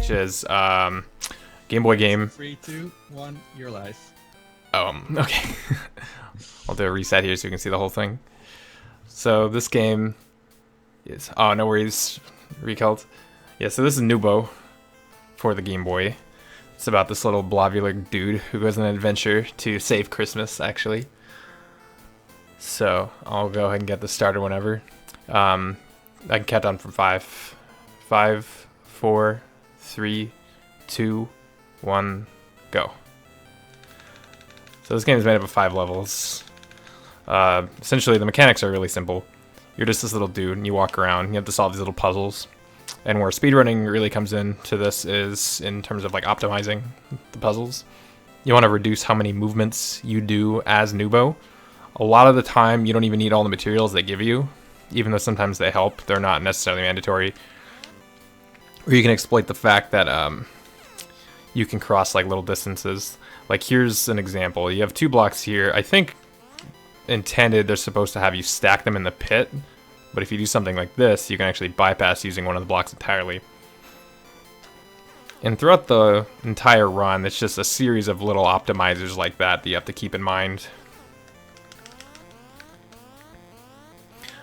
which is Game Boy game. 3, 2, 1, you're live. Okay. I'll do a reset here so you can see the whole thing. So this game is... Oh, no worries. Recalled. Yeah, so this is Noobow for the Game Boy. It's about this little blobular dude who goes on an adventure to save Christmas, actually. So I'll go ahead and get this started whenever. I can count down from 5. 5, 4, 3, 2, 1, go. So this game is made up of 5 levels. Essentially, the mechanics are really simple. You're just this little dude, and you walk around. You have to solve these little puzzles. And where speedrunning really comes into this is in terms of like optimizing the puzzles. You want to reduce how many movements you do as Noobow. A lot of the time, you don't even need all the materials they give you, even though sometimes they help. They're not necessarily mandatory. Or you can exploit the fact that you can cross like little distances. Like here's an example. You have 2 blocks here. I think intended they're supposed to have you stack them in the pit, but if you do something like this, you can actually bypass using one of the blocks entirely. And throughout the entire run, it's just a series of little optimizers like that you have to keep in mind.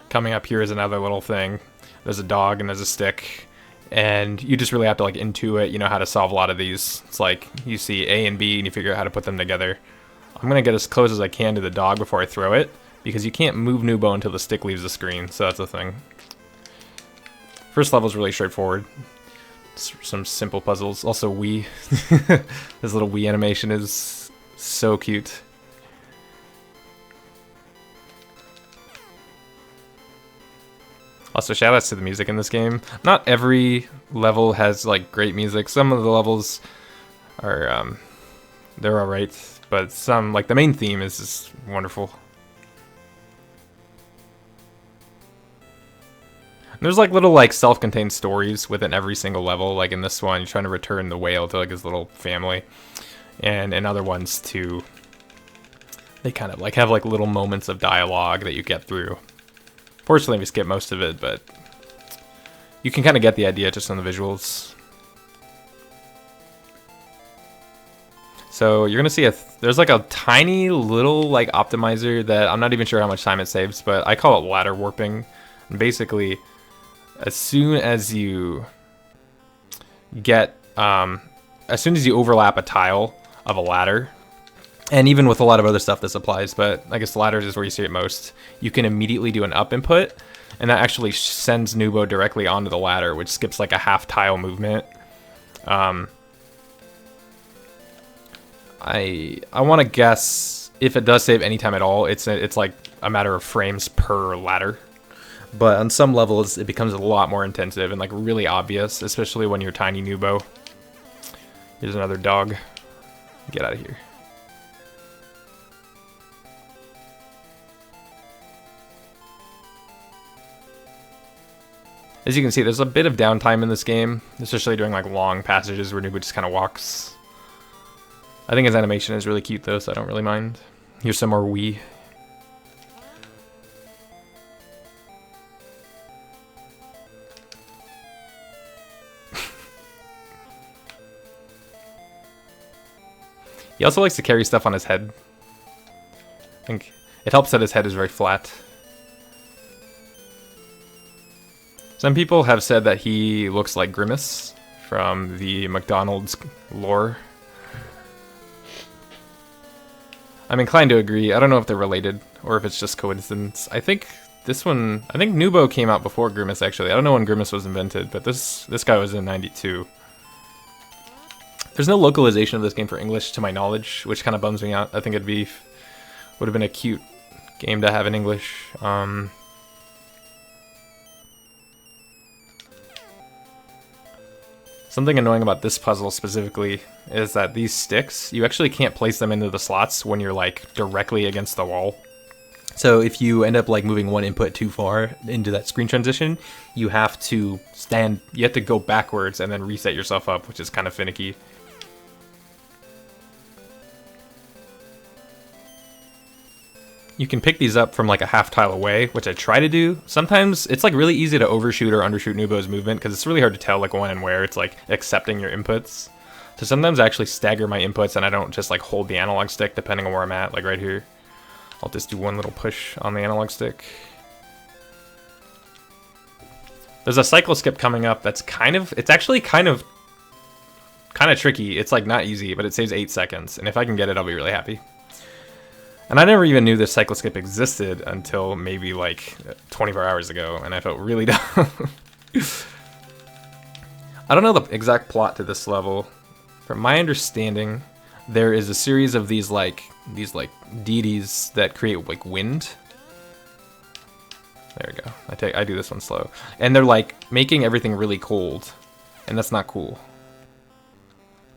Coming up here is another little thing. There's a dog and there's a stick, and you just really have to like intuit, you know, how to solve a lot of these. It's like you see A and B and you figure out how to put them together. I'm gonna get as close as I can to the dog before I throw it, because you can't move Noobow until the stick leaves the screen, so that's the thing. First level is really straightforward. Some simple puzzles. Also Wii. This little Wii animation is so cute. Also, shoutouts to the music in this game. Not every level has like great music. Some of the levels are they're alright, but some, like the main theme, is just wonderful. And there's like little like self-contained stories within every single level. Like in this one, you're trying to return the whale to like his little family, and in other ones too, they kind of like have like little moments of dialogue that you get through. Fortunately, we skip most of it, but you can kind of get the idea just on the visuals. So you're gonna see there's like a tiny little like optimizer that I'm not even sure how much time it saves, but I call it ladder warping. And basically, as soon as you get, as soon as you overlap a tile of a ladder, and even with a lot of other stuff this applies, but I guess ladders is where you see it most, you can immediately do an up input, and that actually sends Noobow directly onto the ladder, which skips like a half tile movement. I want to guess if it does save any time at all, it's like a matter of frames per ladder. But on some levels, it becomes a lot more intensive and like really obvious, especially when you're tiny Noobow. Here's another dog. Get out of here. As you can see, there's a bit of downtime in this game, especially during like long passages where Noobow just kind of walks. I think his animation is really cute though, so I don't really mind. Here's some more Wii. He also likes to carry stuff on his head. I think it helps that his head is very flat. Some people have said that he looks like Grimace from the McDonald's lore. I'm inclined to agree. I don't know if they're related or if it's just coincidence. I think Noobow came out before Grimace actually. I don't know when Grimace was invented, but this guy was in '92. There's no localization of this game for English to my knowledge, which kind of bums me out. I think would have been a cute game to have in English. Something annoying about this puzzle specifically is that these sticks, you actually can't place them into the slots when you're like directly against the wall. So if you end up like moving one input too far into that screen transition, you have to go backwards and then reset yourself up, which is kind of finicky. you can pick these up from like a half tile away, which I try to do. Sometimes it's like really easy to overshoot or undershoot Noobow's movement because it's really hard to tell like when and where it's like accepting your inputs. So sometimes I actually stagger my inputs and I don't just like hold the analog stick depending on where I'm at, like right here. I'll just do one little push on the analog stick. There's a cycle skip coming up that's it's actually kind of tricky. It's like not easy, but it saves 8 seconds. And if I can get it, I'll be really happy. And I never even knew this cycle skip existed until maybe like 24 hours ago, and I felt really dumb. I don't know the exact plot to this level. From my understanding, there is a series of these deities that create like wind. There we go. I do this one slow. And they're like making everything really cold. And that's not cool.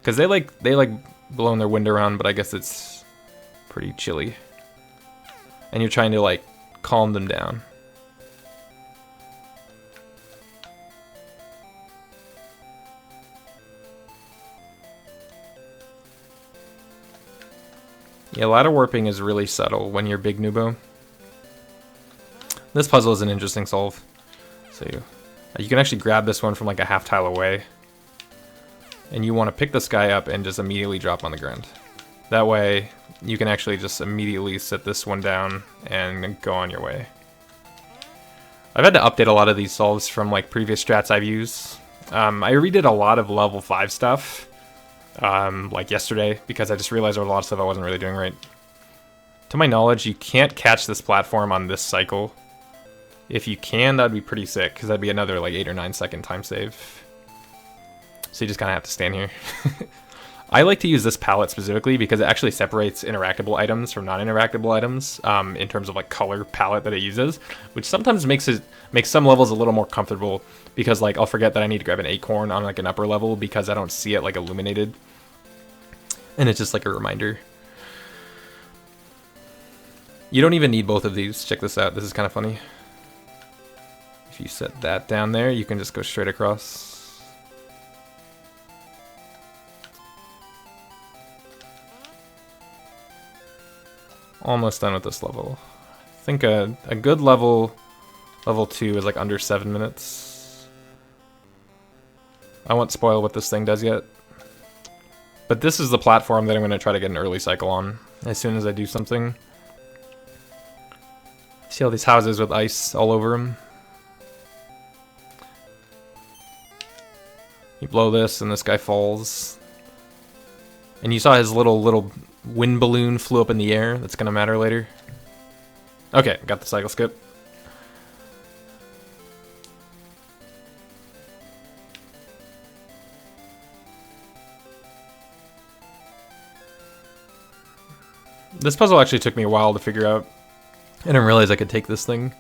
Cause they like blowing their wind around, but I guess it's pretty chilly. And you're trying to like calm them down. Yeah, ladder warping is really subtle when you're big Noobow. This puzzle is an interesting solve. So you can actually grab this one from like a half tile away. And you want to pick this guy up and just immediately drop on the ground. That way, you can actually just immediately sit this one down and go on your way. I've had to update a lot of these solves from like previous strats I've used. I redid a lot of level 5 stuff. Like yesterday, because I just realized there was a lot of stuff I wasn't really doing right. To my knowledge, you can't catch this platform on this cycle. If you can, that'd be pretty sick, because that'd be another like 8 or 9 second time save. So you just kind of have to stand here. I like to use this palette specifically because it actually separates interactable items from non-interactable items in terms of like color palette that it uses, which sometimes makes some levels a little more comfortable because like I'll forget that I need to grab an acorn on like an upper level because I don't see it like illuminated. And it's just like a reminder. You don't even need both of these. Check this out. This is kind of funny. If you set that down there, you can just go straight across. Almost done with this level. I think a good level 2 is like under 7 minutes. I won't spoil what this thing does yet. But this is the platform that I'm going to try to get an early cycle on as soon as I do something. See all these houses with ice all over them? You blow this and this guy falls. And you saw his little wind balloon flew up in the air. That's gonna matter later. Okay, got the cycle skip. This puzzle actually took me a while to figure out. I didn't realize I could take this thing.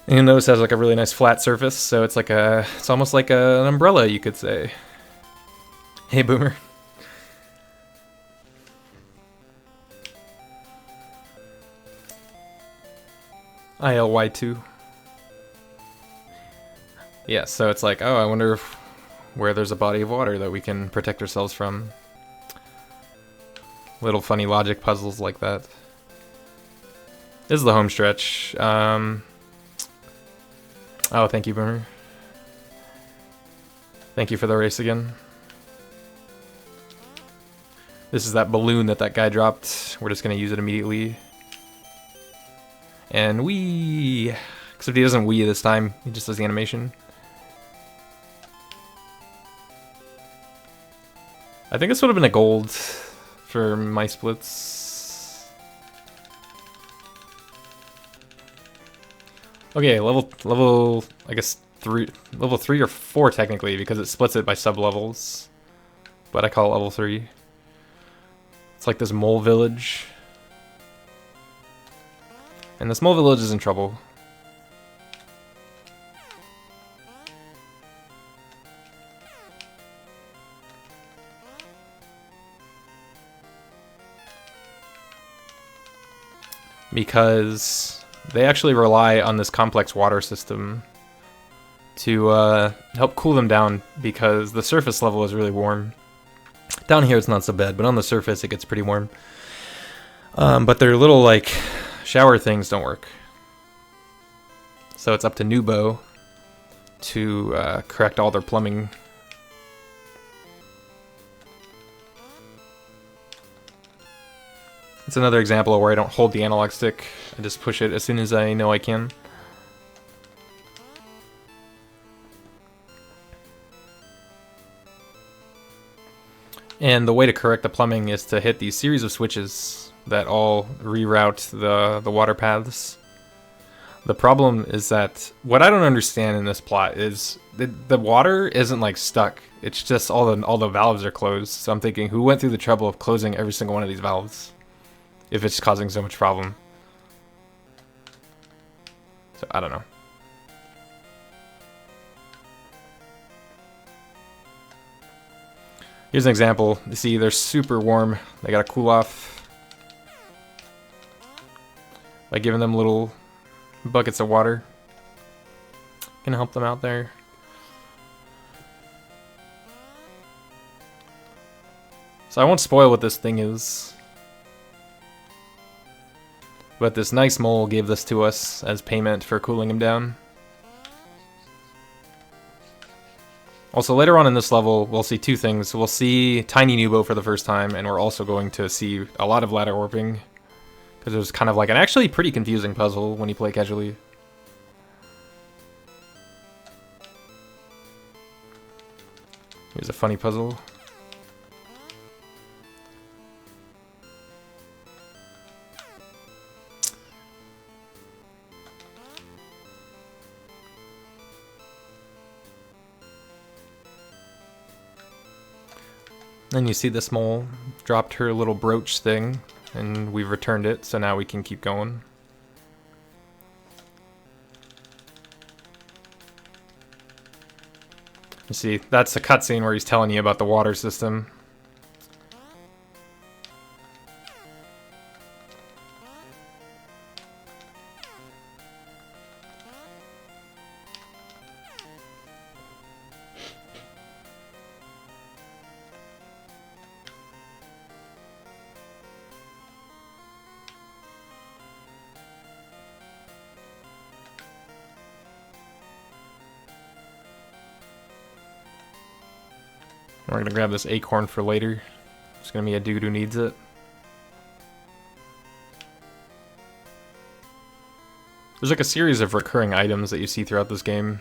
And you notice it has like a really nice flat surface, so it's like it's almost like an umbrella, you could say. Hey, Boomer. ILY2. Yeah, so it's like, oh, I wonder where there's a body of water that we can protect ourselves from. Little funny logic puzzles like that. This is the home stretch. Oh, thank you, Boomer. Thank you for the race again. This is that balloon that guy dropped. We're just going to use it immediately. And wee! Except he doesn't wee this time. He just does the animation. I think this would have been a gold for my splits. Okay, level I guess level 3 or 4 technically because it splits it by sub levels. But I call it level 3. It's like this mole village. And this mole village is in trouble. Because they actually rely on this complex water system to help cool them down because the surface level is really warm. Down here it's not so bad, but on the surface it gets pretty warm. But their little like shower things don't work. So it's up to Noobow to correct all their plumbing. It's another example where I don't hold the analog stick. I just push it as soon as I know I can. And the way to correct the plumbing is to hit these series of switches that all reroute the water paths. The problem is that what I don't understand in this plot is the water isn't like stuck. It's just all the valves are closed. So I'm thinking, who went through the trouble of closing every single one of these valves if it's causing so much problem? So I don't know. Here's an example. You see, they're super warm. They gotta cool off by giving them little buckets of water. Can help them out there. So I won't spoil what this thing is, but this nice mole gave this to us as payment for cooling him down. Also, later on in this level, we'll see two things. We'll see Tiny Noobow for the first time, and we're also going to see a lot of ladder warping, because it was kind of like an actually pretty confusing puzzle when you play casually. Here's a funny puzzle. Then you see this mole dropped her little brooch thing, and we've returned it, so now we can keep going. You see, that's a cutscene where he's telling you about the water system. We're gonna grab this acorn for later. It's gonna be a dude who needs it. There's like a series of recurring items that you see throughout this game.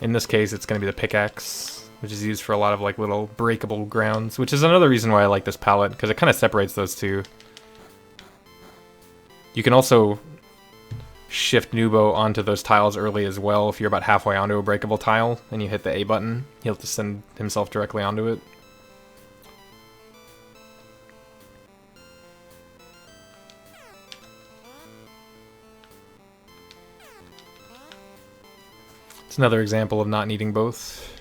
In this case, it's gonna be the pickaxe, which is used for a lot of like little breakable grounds, which is another reason why I like this palette, because it kind of separates those two. You can also shift Noobow onto those tiles early as well. If you're about halfway onto a breakable tile and you hit the A button, he'll just send himself directly onto it. It's another example of not needing both.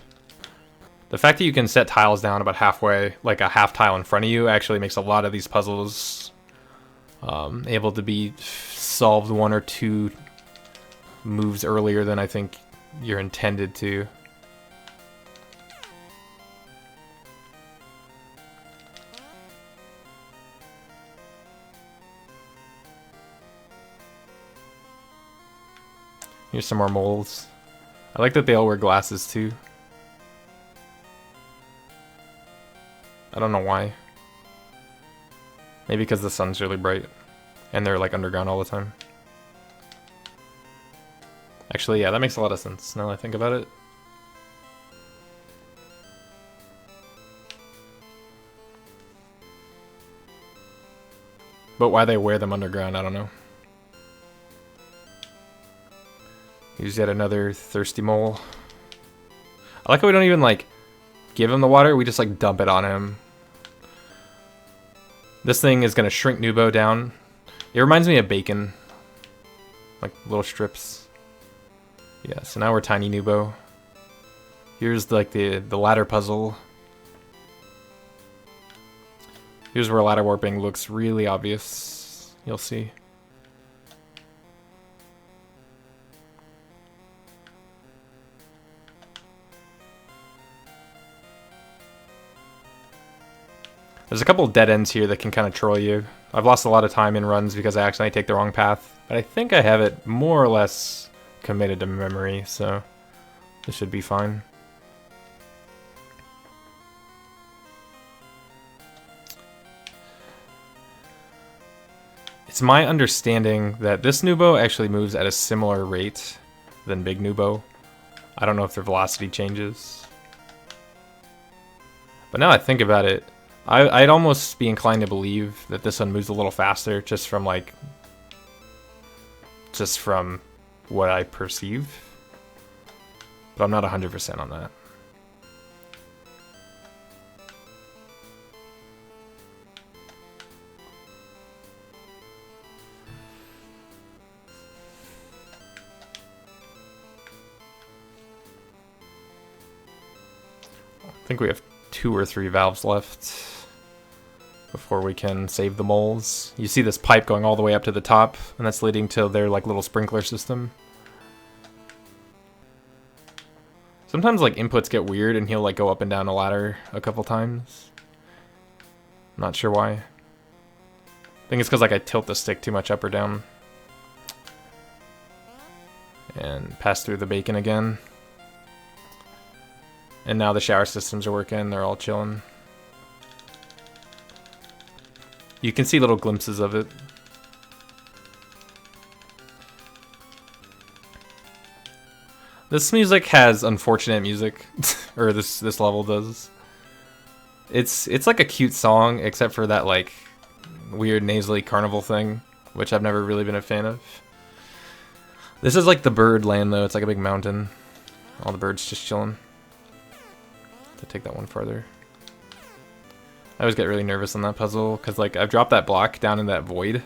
The fact that you can set tiles down about halfway, like a half tile in front of you, actually makes a lot of these puzzles able to be solved one or two moves earlier than I think you're intended to. Here's some more moles. I like that they all wear glasses too. I don't know why. Maybe because the sun's really bright and they're like underground all the time. Actually, yeah, that makes a lot of sense now that I think about it. But why they wear them underground, I don't know. Here's yet another thirsty mole. I like how we don't even like give him the water, we just like dump it on him. This thing is gonna shrink Noobow down. It reminds me of bacon. Like little strips. Yeah, so now we're Tiny Noobow. Here's like the ladder puzzle. Here's where ladder warping looks really obvious. You'll see. There's a couple dead ends here that can kind of troll you. I've lost a lot of time in runs because I accidentally take the wrong path, but I think I have it more or less committed to memory, so this should be fine. It's my understanding that this Noobow actually moves at a similar rate than Big Noobow. I don't know if their velocity changes. But now I think about it, I'd almost be inclined to believe that this one moves a little faster just from what I perceive. But I'm not 100% on that. I think we have 2 or 3 valves left before we can save the moles. You see this pipe going all the way up to the top, and that's leading to their like little sprinkler system. Sometimes like inputs get weird and he'll like go up and down a ladder a couple times. Not sure why. I think it's because like I tilt the stick too much up or down. And pass through the bacon again. And now the shower systems are working, they're all chilling. You can see little glimpses of it. This music has unfortunate music, or this level does. It's like a cute song, except for that like weird nasally carnival thing, which I've never really been a fan of. This is like the bird land though, it's like a big mountain. All the birds just chilling. To take that one farther. I always get really nervous on that puzzle because like I've dropped that block down in that void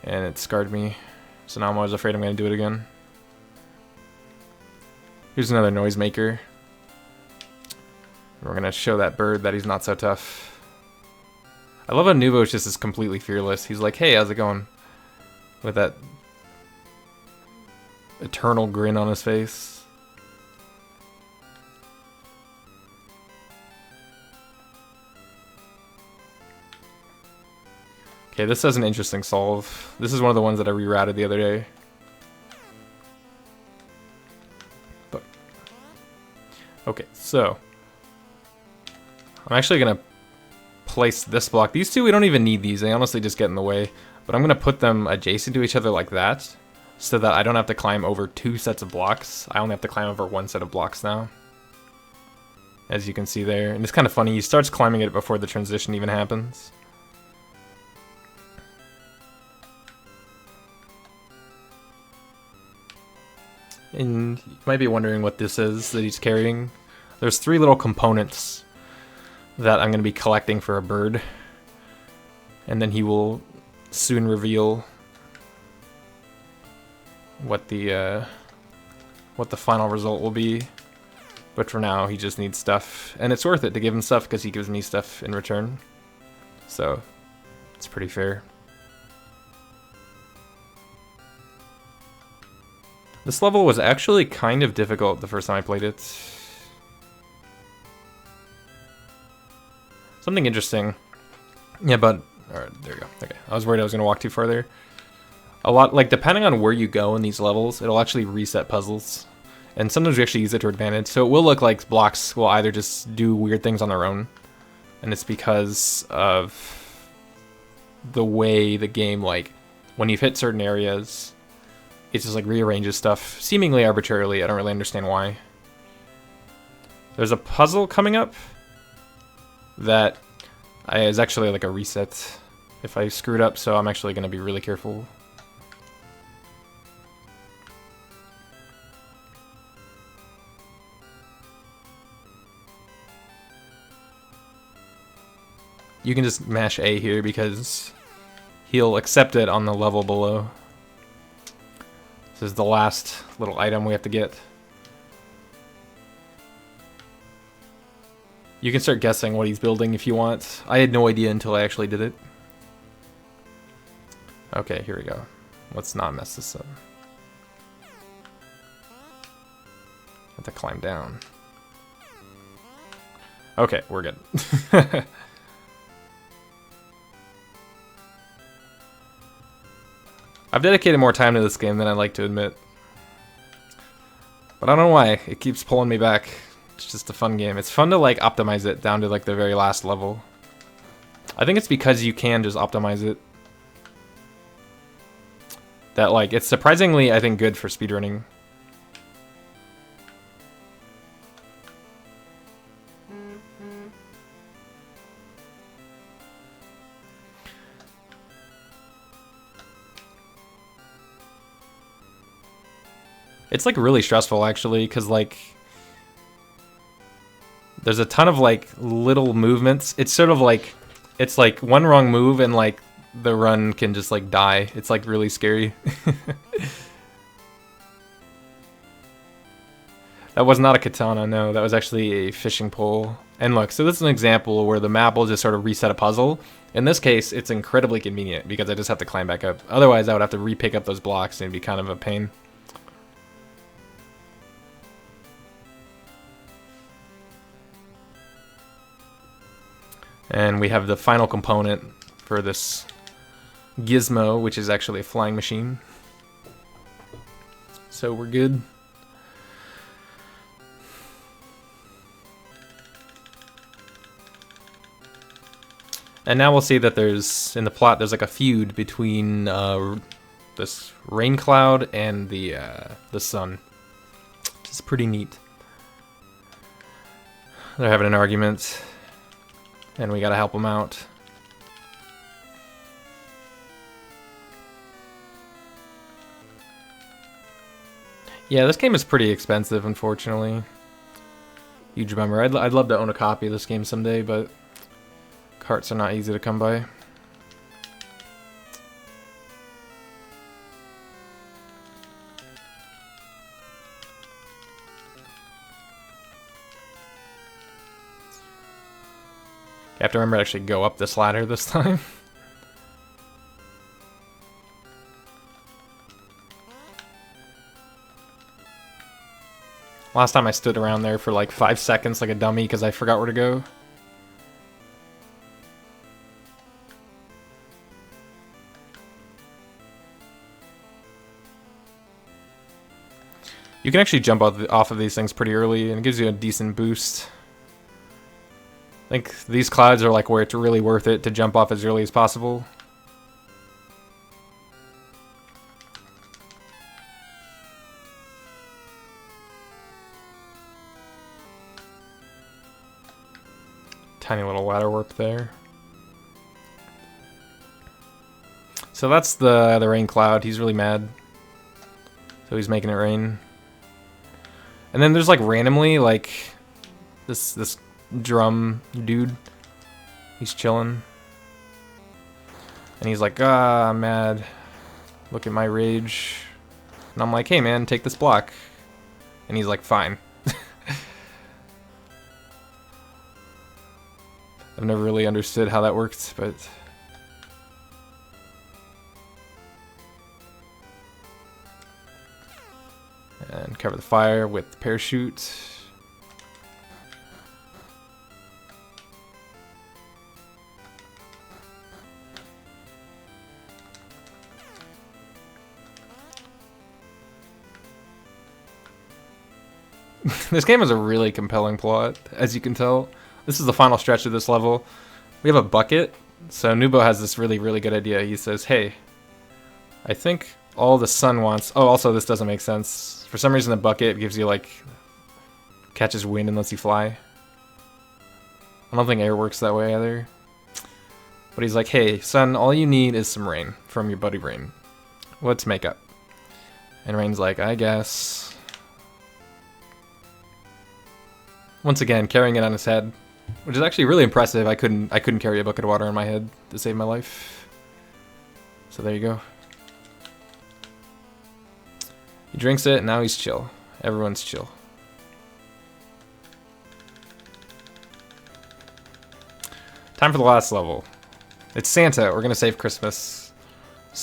and it scarred me, so now I'm always afraid I'm gonna do it again. Here's another noisemaker. We're gonna show that bird that he's not so tough. I love how Noobow just is completely fearless. He's like, hey, how's it going? With that eternal grin on his face. Okay, this has an interesting solve. This is one of the ones that I rerouted the other day. But okay, so I'm actually gonna place this block. These two, we don't even need these. They honestly just get in the way. But I'm gonna put them adjacent to each other like that, so that I don't have to climb over 2 sets of blocks. I only have to climb over 1 set of blocks now. As you can see there. And it's kind of funny, he starts climbing it before the transition even happens. And you might be wondering what this is that he's carrying. There's 3 little components that I'm going to be collecting for a bird. And then he will soon reveal what the final result will be. But for now, he just needs stuff. And it's worth it to give him stuff because he gives me stuff in return. So, it's pretty fair. This level was actually kind of difficult the first time I played it. Something interesting. Yeah, but... Alright, there you go. Okay, I was worried I was going to walk too far there. A lot, like, depending on where you go in these levels, it'll actually reset puzzles. And sometimes we actually use it to our advantage. So it will look like blocks will either just do weird things on their own. And it's because of the way the game, like, when you've hit certain areas... It just like rearranges stuff seemingly arbitrarily. I don't really understand why. There's a puzzle coming up that is actually like a reset if I screwed up, so I'm actually going to be really careful. You can just mash A here because he'll accept it on the level below. This is the last little item we have to get. You can start guessing what he's building if you want. I had no idea until I actually did it. Okay, here we go. Let's not mess this up. Have to climb down. Okay, we're good. I've dedicated more time to this game than I'd like to admit. But I don't know why. It keeps pulling me back. It's just a fun game. It's fun to like optimize it down to like the very last level. I think it's because you can just optimize it. That like, it's surprisingly, I think, good for speedrunning. It's like really stressful actually, because like there's a ton of like little movements. It's sort of like, it's like one wrong move and like the run can just like die. It's like really scary. That was not a katana, no, that was actually a fishing pole. And look, so this is an example where the map will just sort of reset a puzzle. In this case, it's incredibly convenient because I just have to climb back up. Otherwise, I would have to re-pick up those blocks and it'd be kind of a pain. And we have the final component for this gizmo, which is actually a flying machine. So we're good. And now we'll see that there's, in the plot, there's like a feud between this rain cloud and the sun. It's pretty neat. They're having an argument, and we gotta help them out. Yeah, this game is pretty expensive, unfortunately. Huge bummer. I'd love to own a copy of this game someday, but carts are not easy to come by. I have to remember to actually go up this ladder this time. Last time I stood around there for like 5 seconds like a dummy because I forgot where to go. You can actually jump off of these things pretty early, and it gives you a decent boost. I think these clouds are like where it's really worth it to jump off as early as possible. Tiny little ladder warp there. So that's the rain cloud. He's really mad. So he's making it rain. And then there's like randomly like this drum dude. He's chilling. And he's like, ah, I'm mad. Look at my rage. And I'm like, hey man, take this block. And he's like, fine. I've never really understood how that worked, but and cover the fire with the parachute. This game has a really compelling plot, as you can tell. This is the final stretch of this level. We have a bucket. So Noobow has this really, really good idea. He says, hey, I think all the sun wants... Oh, also this doesn't make sense. For some reason the bucket gives you like... catches wind and lets you fly. I don't think air works that way either. But he's like, hey, sun, all you need is some rain from your buddy Rain. Let's make up. And Rain's like, I guess. Once again, carrying it on his head. Which is actually really impressive. I couldn't carry a bucket of water on my head to save my life. So there you go. He drinks it, and now he's chill. Everyone's chill. Time for the last level. It's Santa. We're gonna save Christmas.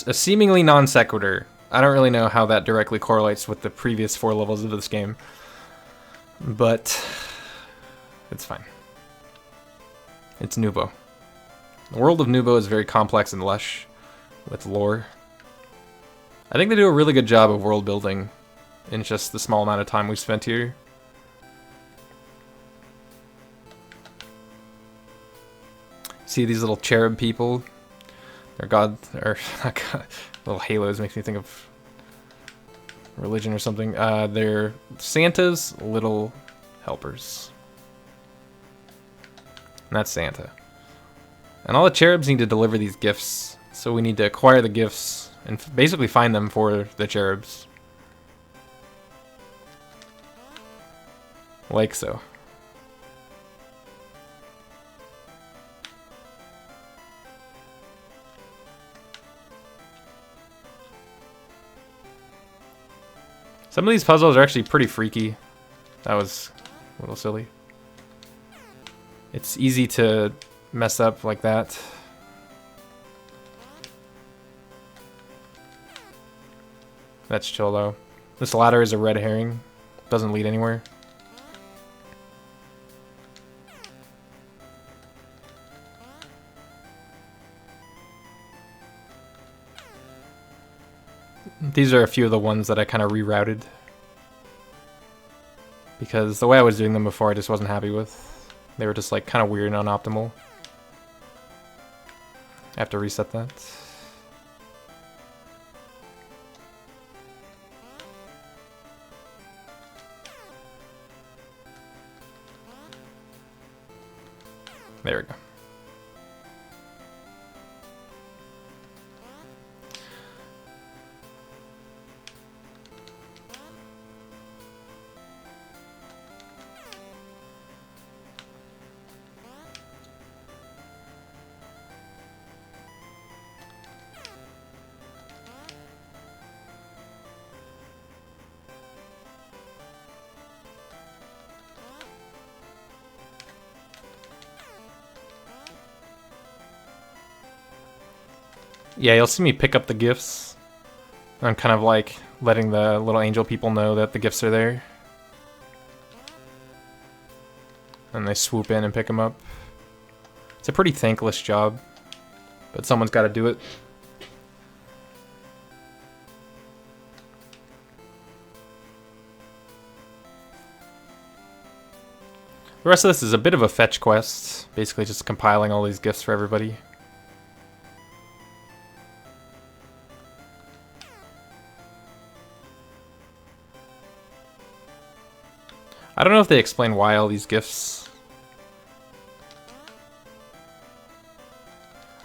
A seemingly non sequitur. I don't really know how that directly correlates with the previous 4 levels of this game. But it's fine. It's Noobow. The world of Noobow is very complex and lush with lore. I think they do a really good job of world building in just the small amount of time we've spent here. See these little cherub people? They're god, or not god, little halos makes me think of religion or something. They're Santa's little helpers. And that's Santa. And all the cherubs need to deliver these gifts, so we need to acquire the gifts and basically find them for the cherubs. Like so. Some of these puzzles are actually pretty freaky. That was a little silly. It's easy to mess up like that. That's chill though. This ladder is a red herring. Doesn't lead anywhere. These are a few of the ones that I kind of rerouted. Because the way I was doing them before I just wasn't happy with. They were just like kind of weird and unoptimal. I have to reset that. There we go. Yeah, you'll see me pick up the gifts. I'm kind of like letting the little angel people know that the gifts are there. And they swoop in and pick them up. It's a pretty thankless job, but someone's got to do it. The rest of this is a bit of a fetch quest, basically just compiling all these gifts for everybody. I don't know if they explain why all these gifts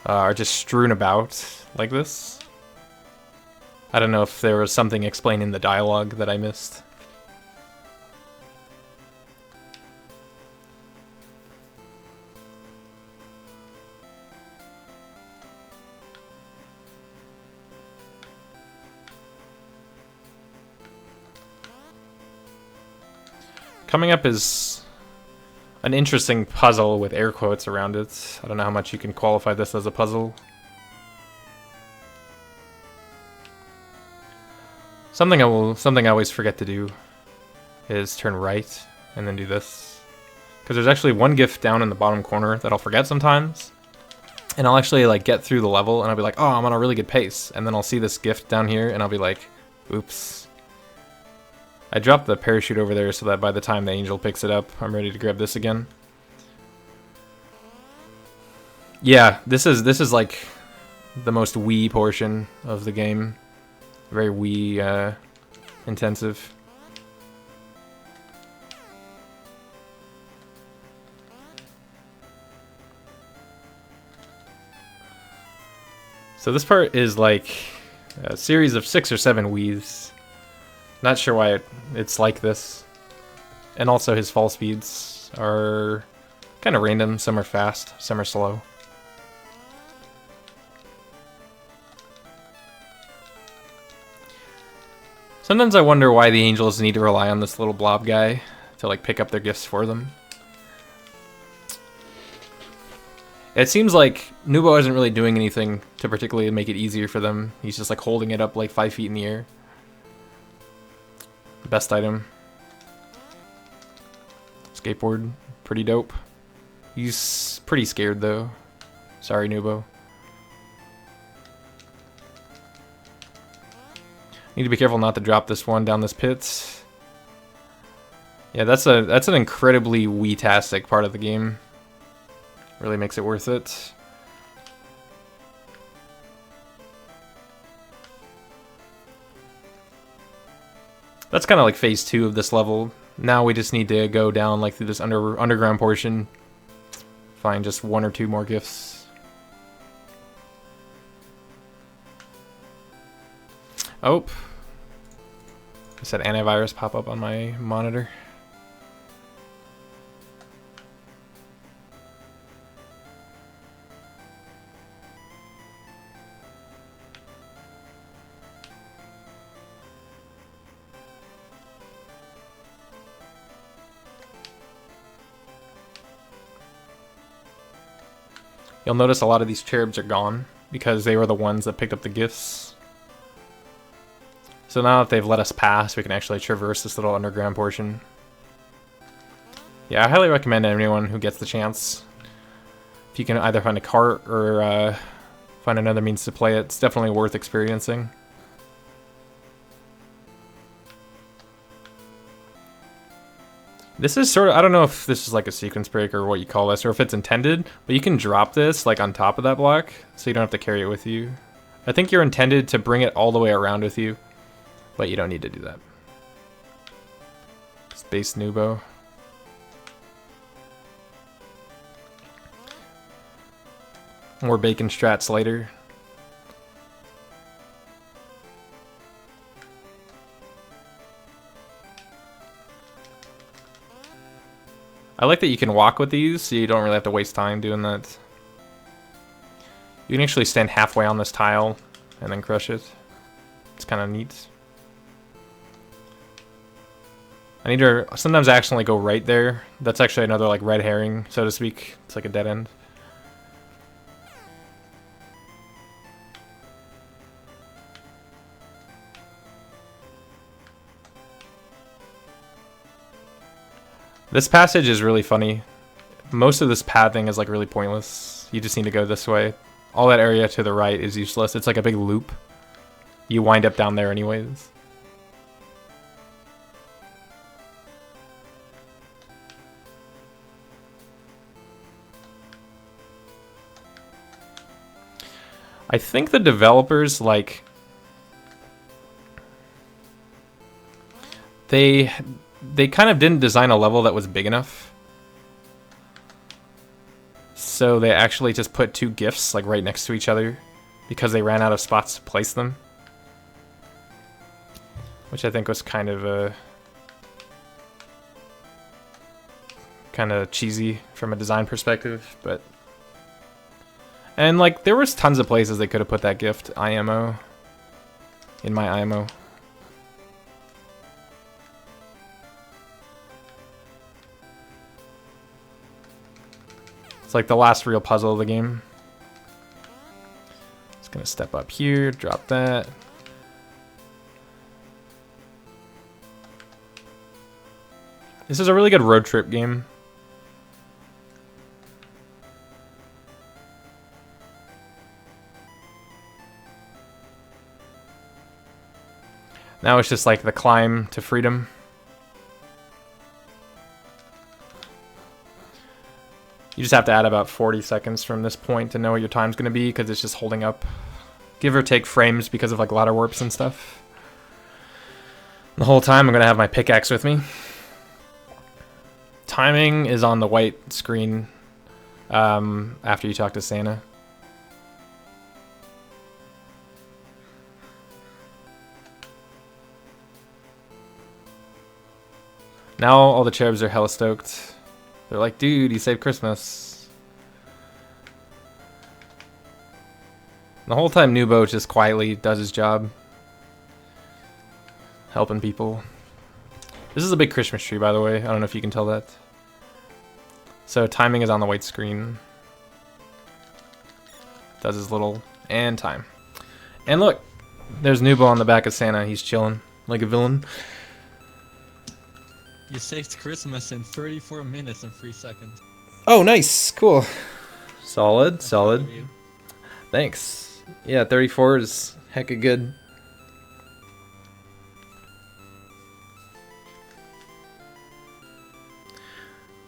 are just strewn about like this. I don't know if there was something explained in the dialogue that I missed. Coming up is an interesting puzzle with air quotes around it. I don't know how much you can qualify this as a puzzle. Something I always forget to do is turn right and then do this. Because there's actually one gift down in the bottom corner that I'll forget sometimes. And I'll actually like get through the level and I'll be like, oh, I'm on a really good pace. And then I'll see this gift down here and I'll be like, oops. I dropped the parachute over there so that by the time the angel picks it up, I'm ready to grab this again. Yeah, this is like the most Wii portion of the game. Very Wii intensive. So this part is like a series of 6 or 7 Wiis. Not sure why it's like this. And also his fall speeds are kind of random. Some are fast, some are slow. Sometimes I wonder why the angels need to rely on this little blob guy to like pick up their gifts for them. It seems like Noobow isn't really doing anything to particularly make it easier for them. He's just like holding it up like 5 feet in the air. Best item. Skateboard, pretty dope. He's pretty scared though. Sorry, Noobow. Need to be careful not to drop this one down this pit. Yeah, that's an incredibly Wii-tastic part of the game. Really makes it worth it. That's kind of like phase 2 of this level. Now we just need to go down like through this underground portion. Find just 1 or 2 more gifts. Oh. I said antivirus pop up on my monitor. You'll notice a lot of these cherubs are gone because they were the ones that picked up the gifts. So now that they've let us pass, we can actually traverse this little underground portion. Yeah, I highly recommend anyone who gets the chance. If you can either find a cart or find another means to play it, it's definitely worth experiencing. This is sort of, I don't know if this is like a sequence break or what you call this, or if it's intended, but you can drop this like on top of that block, so you don't have to carry it with you. I think you're intended to bring it all the way around with you, but you don't need to do that. Space Noobow. More bacon strats later. I like that you can walk with these, so you don't really have to waste time doing that. You can actually stand halfway on this tile and then crush it. It's kind of neat. I need to sometimes accidentally go right there. That's actually another like red herring, so to speak. It's like a dead end. This passage is really funny. Most of this pathing is like really pointless. You just need to go this way. All that area to the right is useless. It's like a big loop. You wind up down there anyways. I think the developers like they kind of didn't design a level that was big enough. So they actually just put 2 gifts like right next to each other because they ran out of spots to place them. Which I think was kind of cheesy from a design perspective, but and like there was tons of places they could have put that gift IMO in my IMO. It's like the last real puzzle of the game. Just gonna step up here, drop that. This is a really good road trip game. Now it's just like the climb to freedom. You just have to add about 40 seconds from this point to know what your time's going to be, because it's just holding up, give or take frames because of like ladder warps and stuff. The whole time I'm going to have my pickaxe with me. Timing is on the white screen after you talk to Santa. Now all the cherubs are hella stoked. They're like, dude, you saved Christmas. The whole time Noobow just quietly does his job. Helping people. This is a big Christmas tree, by the way. I don't know if you can tell that. So timing is on the white screen. Does his little, and time. And look, there's Noobow on the back of Santa. He's chilling like a villain. You saved Christmas in 34 minutes and 3 seconds. Oh, nice. Cool. Solid, That's solid. proud of you. Thanks. Yeah, 34 is hecka good.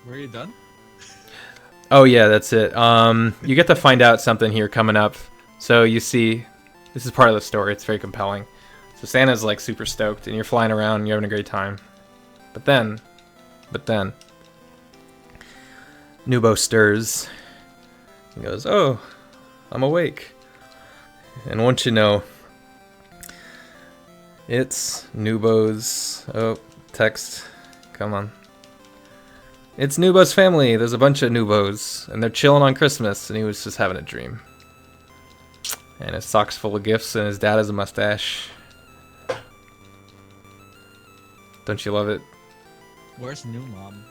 Were you done? Oh yeah, that's it. You get to find out something here coming up. So you see, this is part of the story. It's very compelling. So Santa's like super stoked, and you're flying around, and you're having a great time. But then, Noobow stirs. He goes, "Oh, I'm awake." And won't you know, it's Noobow's. Oh, text. Come on. It's Noobow's family. There's a bunch of Noobows, and they're chilling on Christmas, and he was just having a dream. And his sock's full of gifts, and his dad has a mustache. Don't you love it? Where's new mom?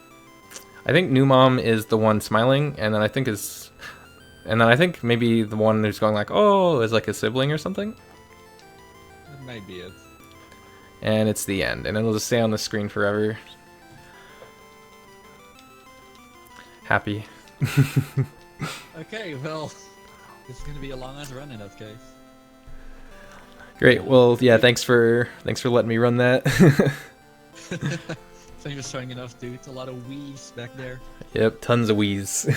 I think new mom is the one smiling, and then I think maybe the one who's going like, "Oh," is like a sibling or something. That might be it. And it's the end, and it'll just stay on the screen forever. Happy. Okay, well, this is gonna be a long ass run in that case. Great. Well, yeah. Thanks for letting me run that. Thanks for showing enough, dude. A lot of wheeze back there. Yep. Tons of wheeze.